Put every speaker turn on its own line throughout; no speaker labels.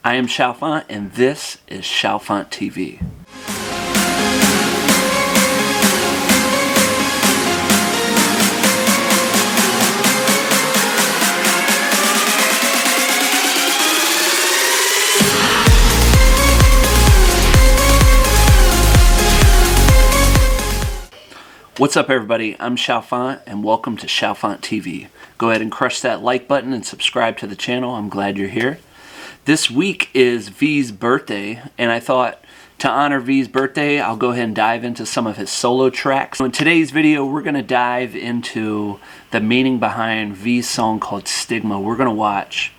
I am Chalfant, and this is Chalfant TV. What's up, everybody? I'm Chalfant, and welcome to Chalfant TV. Go ahead and crush that like button and subscribe to the channel. I'm glad you're here. This week is V's birthday, and I thought to honor V's birthday, I'll go ahead and dive into some of his solo tracks. So in today's video, we're going to dive into the meaning behind V's song called Stigma. We're going to watch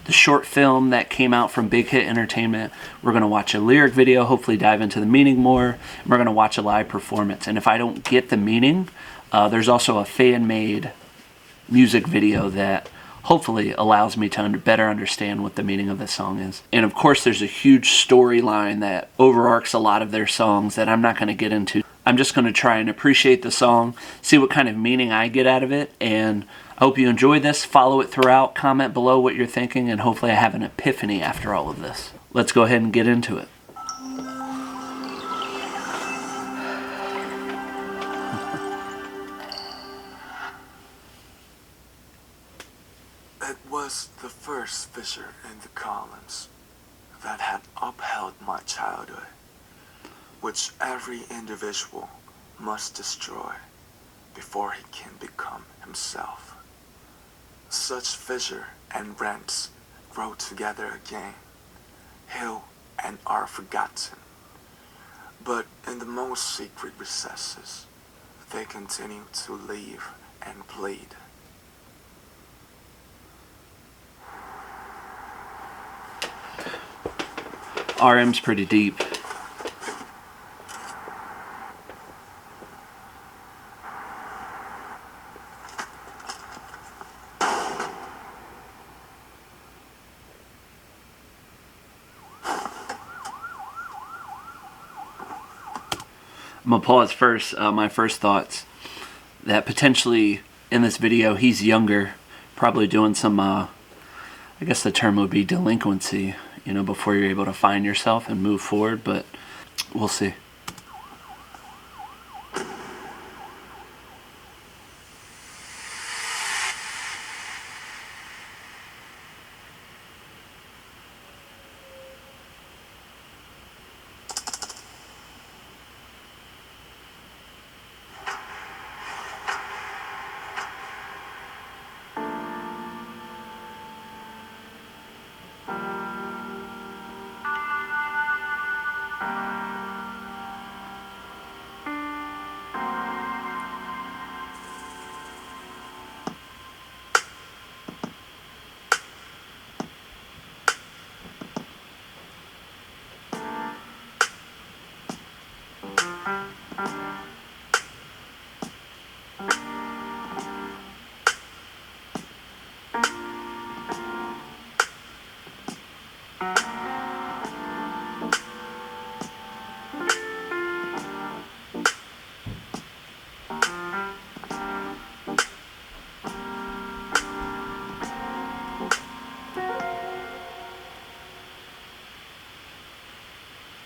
the short film that came out from Big Hit Entertainment. We're going to watch a lyric video, hopefully dive into the meaning more, and we're going to watch a live performance. And if I don't get the meaning, there's also a fan-made music video that hopefully allows me to better understand what the meaning of the song is. And of course, there's a huge storyline that overarches a lot of their songs that I'm not going to get into. I'm just going to try and appreciate the song, see what kind of meaning I get out of it, and I hope you enjoy this. Follow it throughout, comment below what you're thinking, and hopefully I have an epiphany after all of this. Let's go ahead and get into it.
It was the first fissure in the columns that had upheld my childhood, which every individual must destroy before he can become himself. Such fissure and rents grow together again, heal and are forgotten. But in the most secret recesses, they continue to live and bleed.
RM's pretty deep. I'm gonna pause first. My first thoughts that potentially in this video he's younger, probably doing some I guess the term would be delinquency, you know, before you're able to find yourself and move forward, but we'll see.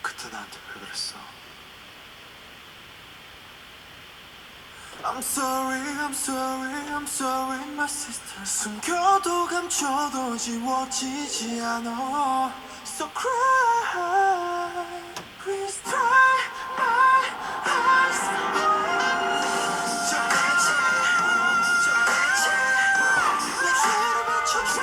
그때 나한테 왜 그랬어? I'm sorry, I'm sorry, I'm sorry, my sister. 숨겨도 감춰도 지워지지 않아. So cry, please dry my eyes. 저까지 내 죄를 비춰줘.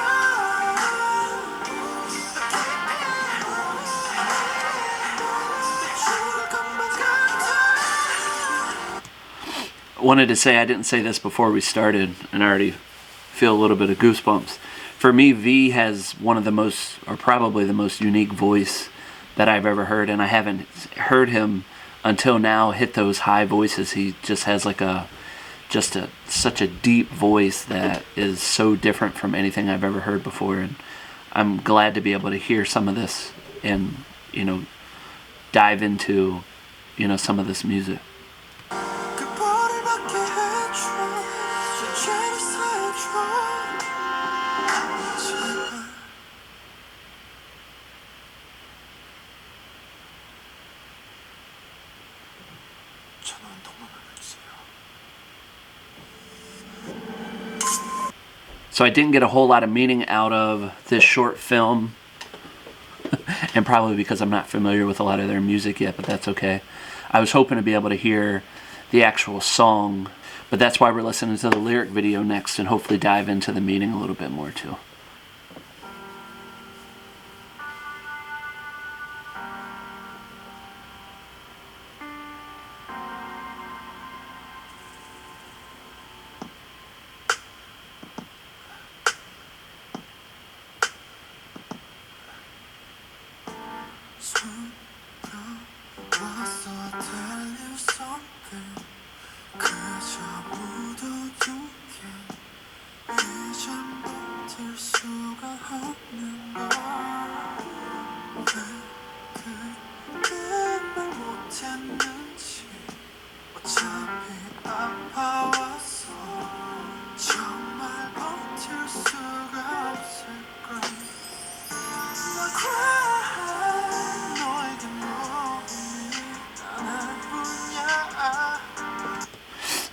Wanted to say, I didn't say this before we started, and I already feel a little bit of goosebumps. For me, V has one of the most, or probably the most unique voice that I've ever heard, and I haven't heard him until now hit those high voices. He just has like such a deep voice that is so different from anything I've ever heard before, and I'm glad to be able to hear some of this and, you know, dive into, you know, some of this music.
저는 너무 놀랐어요.
So I didn't get a whole lot of meaning out of this short film, and probably because I'm not familiar with a lot of their music yet, but that's okay. I was hoping to be able to hear the actual song, but that's why we're listening to the lyric video next and hopefully dive into the meaning a little bit more too.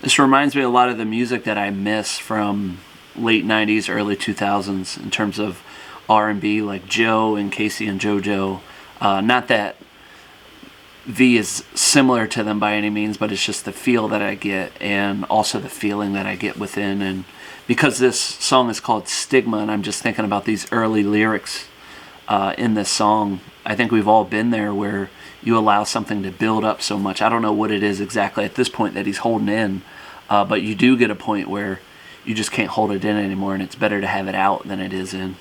This reminds me a lot of the music that I miss from late 90s, early 2000s in terms of R&B, like Joe and Casey and JoJo. Not that V is similar to them by any means, but it's just the feel that I get and also the feeling that I get within. And because this song is called Stigma, and I'm just thinking about these early lyrics in this song, I think we've all been there where you allow something to build up so much. I don't know what it is exactly at this point that he's holding in, but you do get a point where you just can't hold it in anymore, and it's better to have it out than it is in.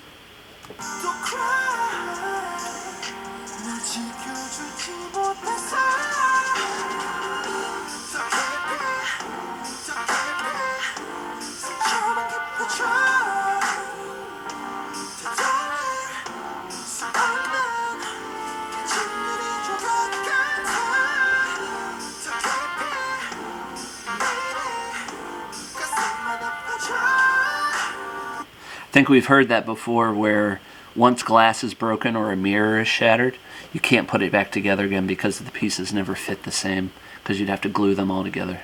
I think we've heard that before, where once glass is broken or a mirror is shattered, you can't put it back together again because the pieces never fit the same, because you'd have to glue them all together.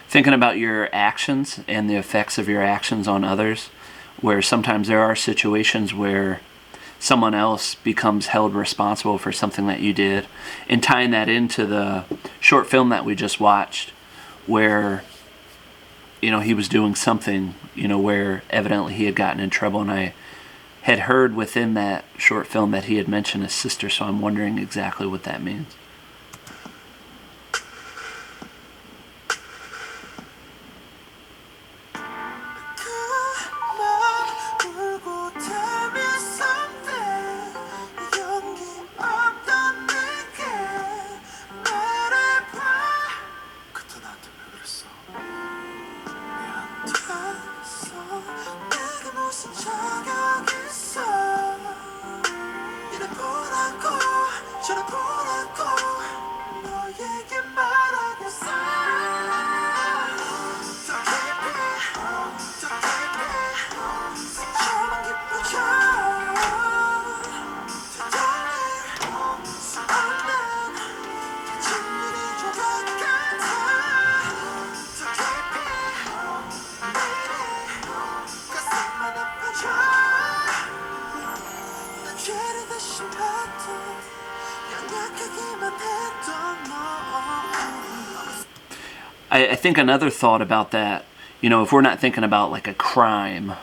Thinking about your actions and the effects of your actions on others, where sometimes there are situations where someone else becomes held responsible for something that you did, and tying that into the short film that we just watched, where he was doing something where evidently he had gotten in trouble, and I had heard within that short film that he had mentioned his sister, so I'm wondering exactly what that means. I think another thought about that, if we're not thinking about like a crime,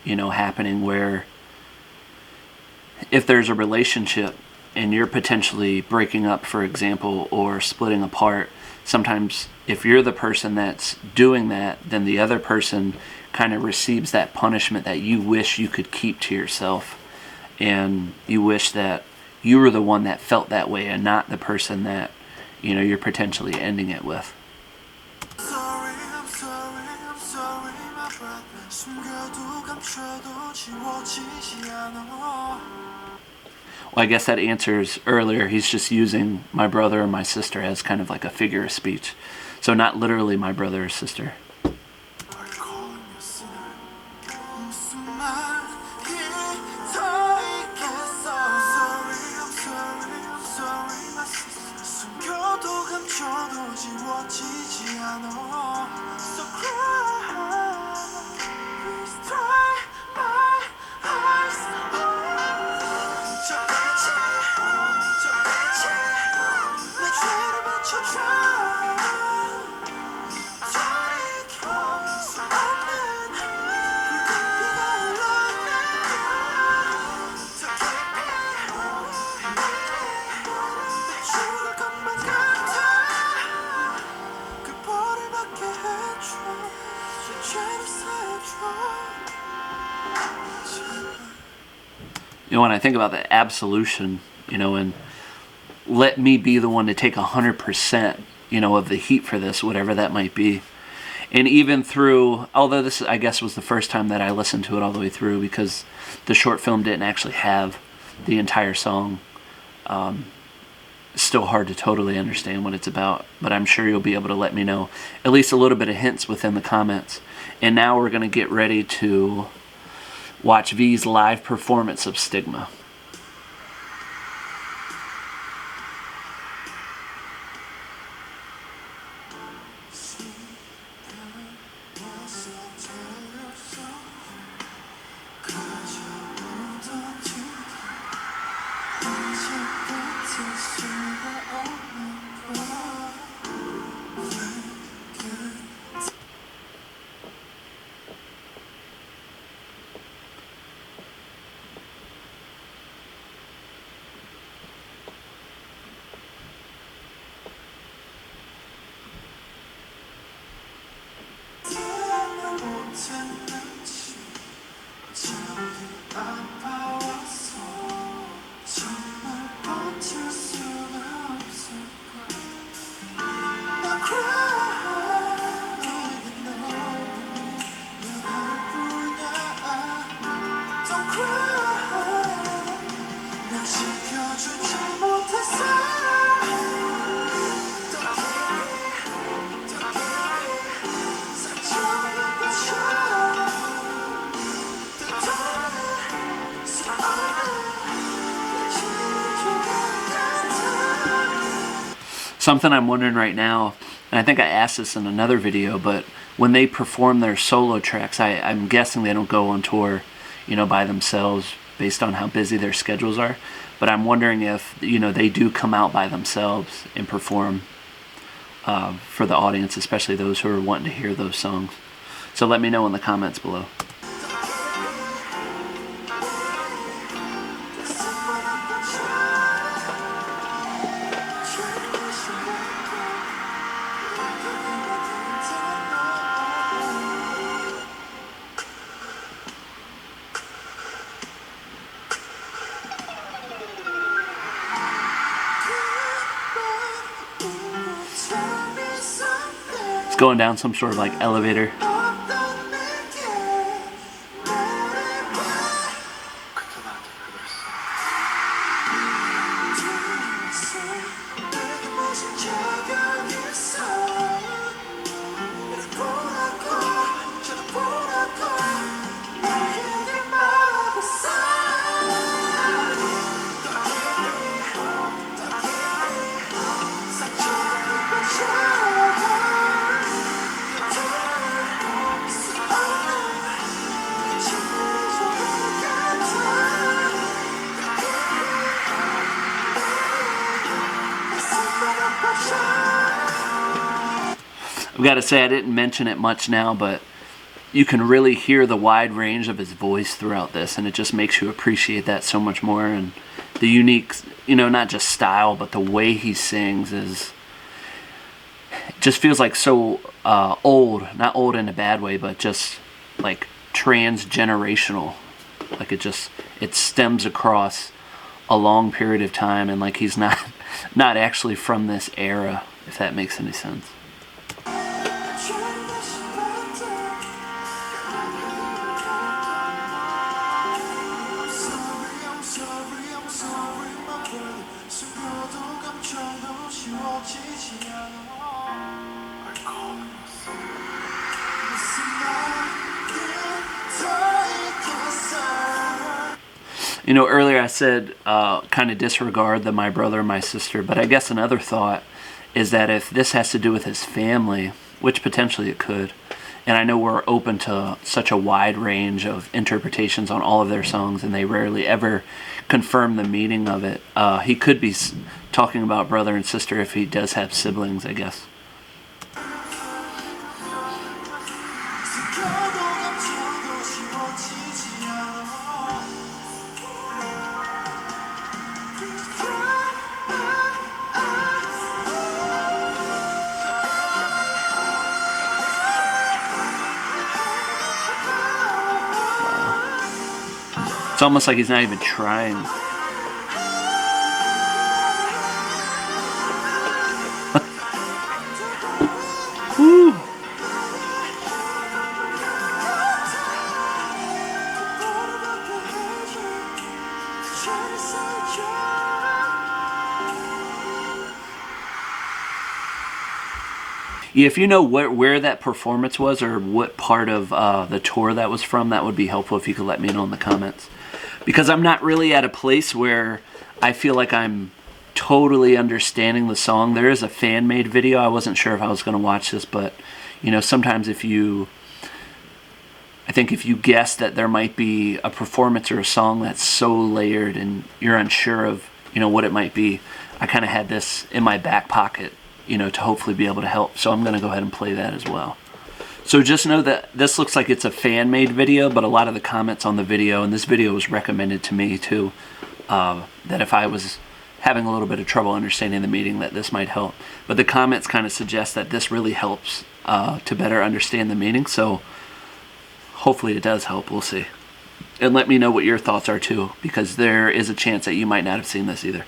happening, where if there's a relationship and you're potentially breaking up, for example, or splitting apart, sometimes if you're the person that's doing that, then the other person kind of receives that punishment that you wish you could keep to yourself, and you wish that you were the one that felt that way and not the person that you're potentially ending it with. Well, I guess that answers earlier. He's just using my brother or my sister as kind of like a figure of speech. So not literally my brother or sister.
지워지지 않아. So cry, please dry my eyes. 저 빛이 내 죄를 비춰줘. 돌이킬 수 없는 불빛비가 흘러내. 더 깊이 내 죽을 것만 같아. 그 벌을 받게 해줘. 내 죄를 사해줘.
You know, when I think about the absolution, you know, and let me be the one to take 100%, you know, of the heat for this, whatever that might be. And even through, although this, I guess, was the first time that I listened to it all the way through, because the short film didn't actually have the entire song. It's still hard to totally understand what it's about, but I'm sure you'll be able to let me know at least a little bit of hints within the comments. And now we're going to get ready to watch V's live performance of Stigma. Something I'm wondering right now, and I think I asked this in another video, but when they perform their solo tracks, I'm guessing they don't go on tour, you know, by themselves based on how busy their schedules are. But I'm wondering if, you know, they do come out by themselves and perform for the audience, especially those who are wanting to hear those songs. So let me know in the comments below. It's going down some sort of like elevator. I've got to say, I didn't mention it much now, but you can really hear the wide range of his voice throughout this, and it just makes you appreciate that so much more. And the unique, you know, not just style, but the way he sings is, it just feels like so old, not old in a bad way, but just like transgenerational. Like it stems across a long period of time, and like he's not actually from this era, if that makes any sense. You know, earlier I said kind of disregard the my brother and my sister, but I guess another thought is that if this has to do with his family, which potentially it could, and I know we're open to such a wide range of interpretations on all of their songs, and they rarely ever confirm the meaning of it. He could be talking about brother and sister if he does have siblings, I guess. It's almost like he's not even trying. Woo. If you know where that performance was or what part of the tour that was from, that would be helpful if you could let me know in the comments. Because I'm not really at a place where I feel like I'm totally understanding the song. There is a fan-made video. I wasn't sure if I was going to watch this, but you know, sometimes I think if you guess that there might be a performance or a song that's so layered and you're unsure of, you know, what it might be, I kind of had this in my back pocket, you know, to hopefully be able to help. So I'm going to go ahead and play that as well. So just know that this looks like it's a fan-made video, but a lot of the comments on the video, and this video was recommended to me too, that if I was having a little bit of trouble understanding the meaning, that this might help. But the comments kind of suggest that this really helps to better understand the meaning, so hopefully it does help. We'll see. And let me know what your thoughts are too, because there is a chance that you might not have seen this either.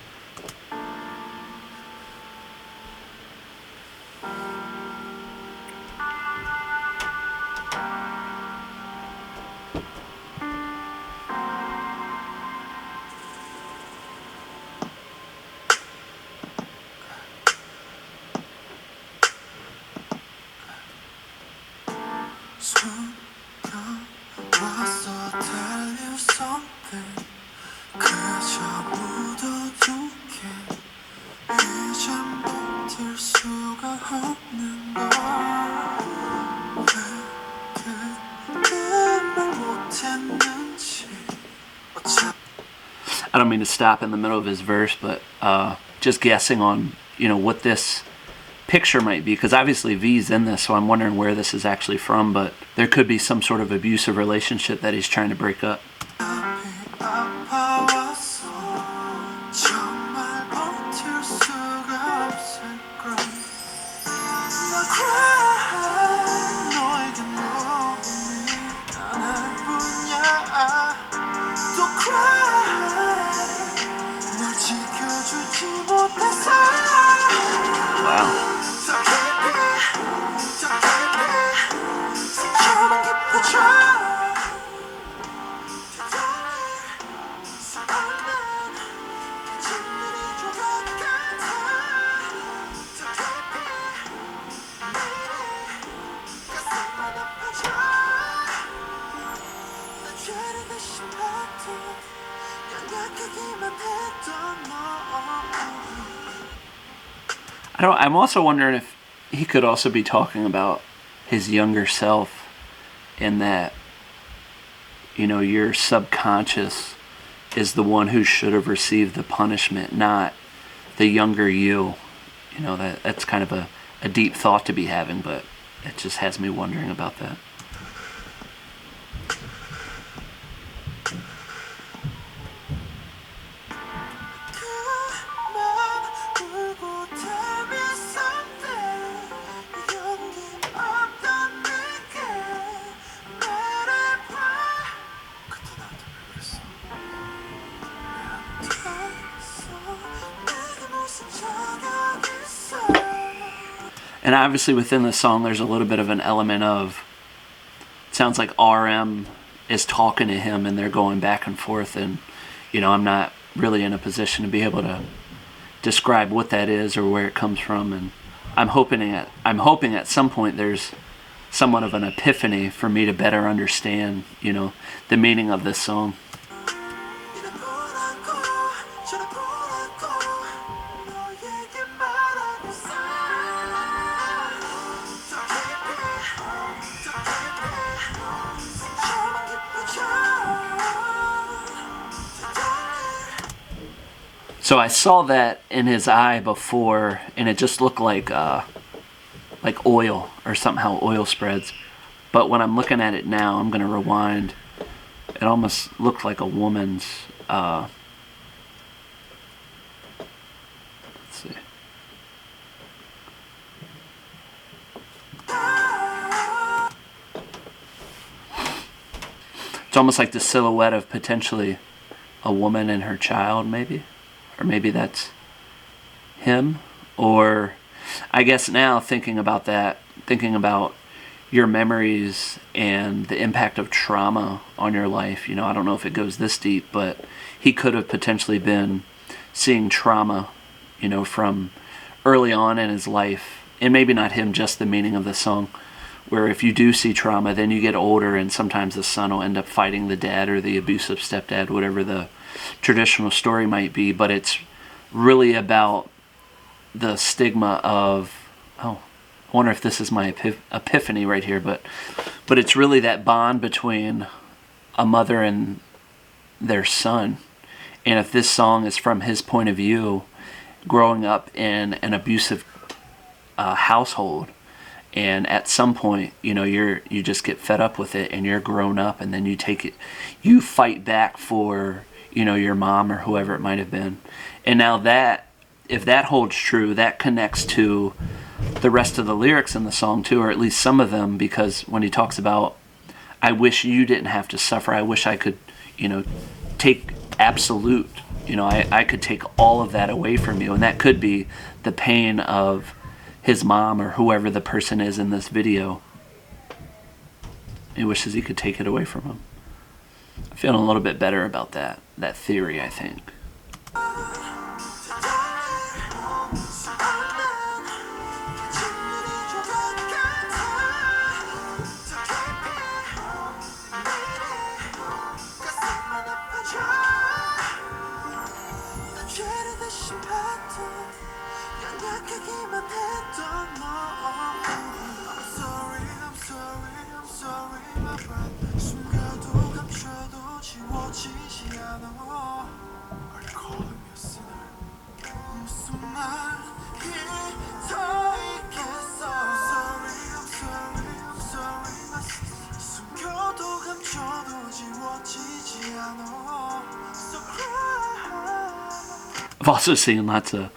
I don't mean to stop in the middle of his verse, but just guessing on, you know, what this picture might be, because obviously V's in this, so I'm wondering where this is actually from, but there could be some sort of abusive relationship that he's trying to break up. I'm also wondering if he could also be talking about his younger self, in that, you know, your subconscious is the one who should have received the punishment, not the younger you. You know, that's kind of a deep thought to be having, but it just has me wondering about that. And obviously within the song there's a little bit of an element of, it sounds like RM is talking to him and they're going back and forth, and you know, I'm not really in a position to be able to describe what that is or where it comes from, and I'm hoping at some point there's somewhat of an epiphany for me to better understand, you know, the meaning of this song. So I saw that in his eye before, and it just looked like oil or somehow oil spreads. But when I'm looking at it now, I'm gonna rewind. It almost looked like a woman's. Let's see. It's almost like the silhouette of potentially a woman and her child, maybe. Or maybe that's him. Or I guess now thinking about that, thinking about your memories and the impact of trauma on your life, you know, I don't know if it goes this deep, but he could have potentially been seeing trauma, you know, from early on in his life. And maybe not him, just the meaning of the song, where if you do see trauma, then you get older and sometimes the son will end up fighting the dad or the abusive stepdad, whatever the traditional story might be. But it's really about the stigma of, I wonder if this is my epiphany right here, but it's really that bond between a mother and their son. And if this song is from his point of view, growing up in an abusive household, and at some point, you know, you just get fed up with it, and you're grown up, and then you fight back for, you know, your mom or whoever it might have been. And now that, if that holds true, that connects to the rest of the lyrics in the song too, or at least some of them, because when he talks about, I wish you didn't have to suffer, I wish I could, you know, take absolute, you know, I could take all of that away from you. And that could be the pain of his mom or whoever the person is in this video. He wishes he could take it away from him. I'm feeling a little bit better about that theory, I think. I've also seen lots of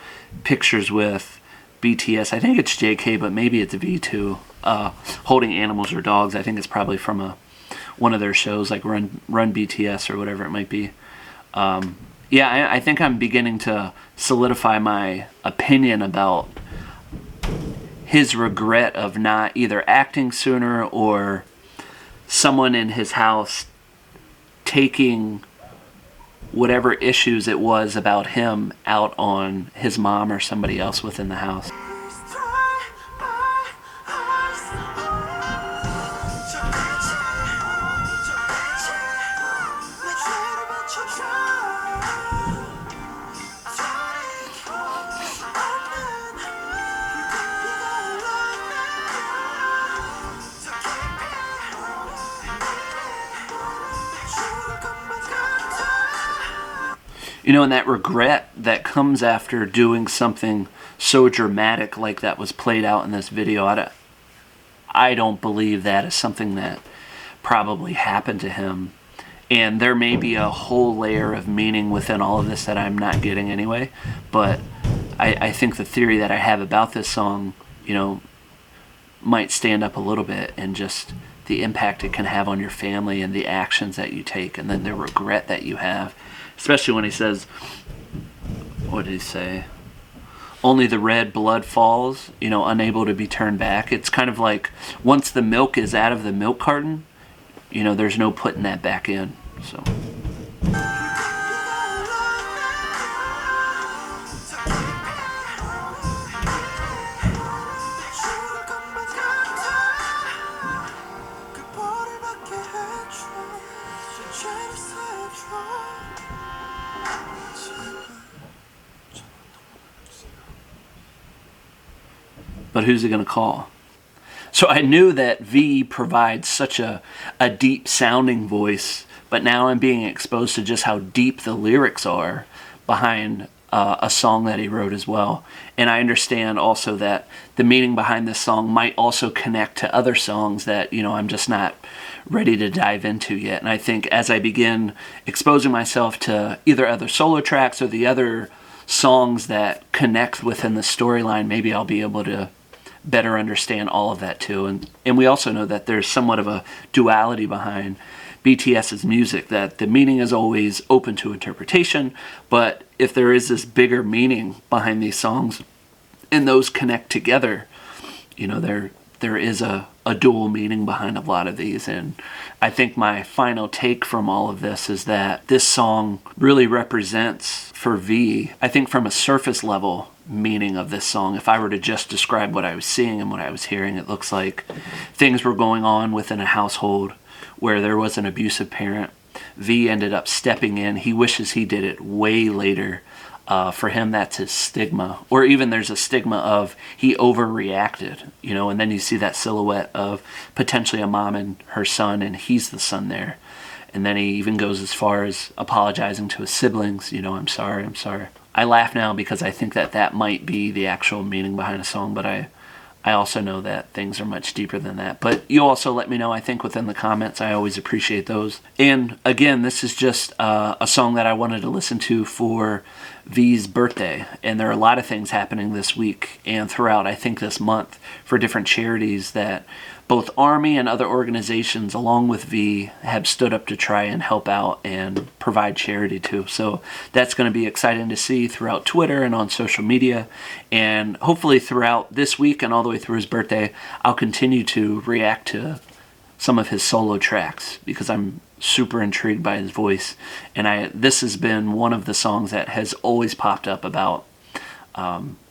pictures with BTS. I think it's JK, but maybe it's V2, holding animals or dogs. I think it's probably from one of their shows, like Run BTS or whatever it might be. Yeah, I think I'm beginning to solidify my opinion about his regret of not either acting sooner or someone in his house taking whatever issues it was about him out on his mom or somebody else within the house. You know, and that regret that comes after doing something so dramatic like that was played out in this video, I don't believe that is something that probably happened to him. And there may be a whole layer of meaning within all of this that I'm not getting anyway. But I think the theory that I have about this song, you know, might stand up a little bit, and just the impact it can have on your family and the actions that you take, and then the regret that you have. Especially when he says, what did he say? Only the red blood falls, you know, unable to be turned back. It's kind of like once the milk is out of the milk carton, you know, there's no putting that back in. So. But who's he going to call? So I knew that V provides such a deep sounding voice, but now I'm being exposed to just how deep the lyrics are behind a song that he wrote as well. And I understand also that the meaning behind this song might also connect to other songs that, I'm just not ready to dive into yet. And I think as I begin exposing myself to either other solo tracks or the other songs that connect within the storyline, maybe I'll be able to better understand all of that too. And we also know that there's somewhat of a duality behind BTS's music, that the meaning is always open to interpretation, but if there is this bigger meaning behind these songs and those connect together, there is a dual meaning behind a lot of these. And I think my final take from all of this is that this song really represents for V, I think from a surface level meaning of this song. If I were to just describe what I was seeing and what I was hearing, it looks like things were going on within a household where there was an abusive parent. V ended up stepping in. He wishes he did it way later. For him, that's his stigma. Or even there's a stigma of he overreacted, and then you see that silhouette of potentially a mom and her son, and he's the son there. And then he even goes as far as apologizing to his siblings, I'm sorry. I laugh now because I think that might be the actual meaning behind a song, but I also know that things are much deeper than that. But you also let me know, I think, within the comments. I always appreciate those. And again, this is just a song that I wanted to listen to for V's birthday. And there are a lot of things happening this week and throughout, I think, this month for different charities that both Army and other organizations, along with V, have stood up to try and help out and provide charity to. So that's going to be exciting to see throughout Twitter and on social media. And hopefully throughout this week and all the way through his birthday, I'll continue to react to some of his solo tracks because I'm super intrigued by his voice. And this has been one of the songs that has always popped up about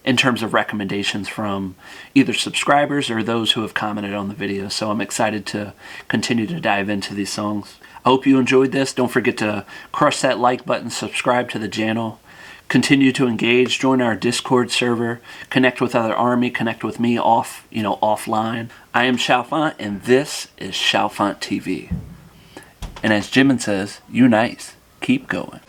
in terms of recommendations from either subscribers or those who have commented on the video. So I'm excited to continue to dive into these songs. I hope you enjoyed this. Don't forget to crush that like button, subscribe to the channel, continue to engage, join our Discord server, connect with other Army, connect with me offline. I am Chalfant, and this is Chalfant TV. And as Jimin says, you nice, keep going.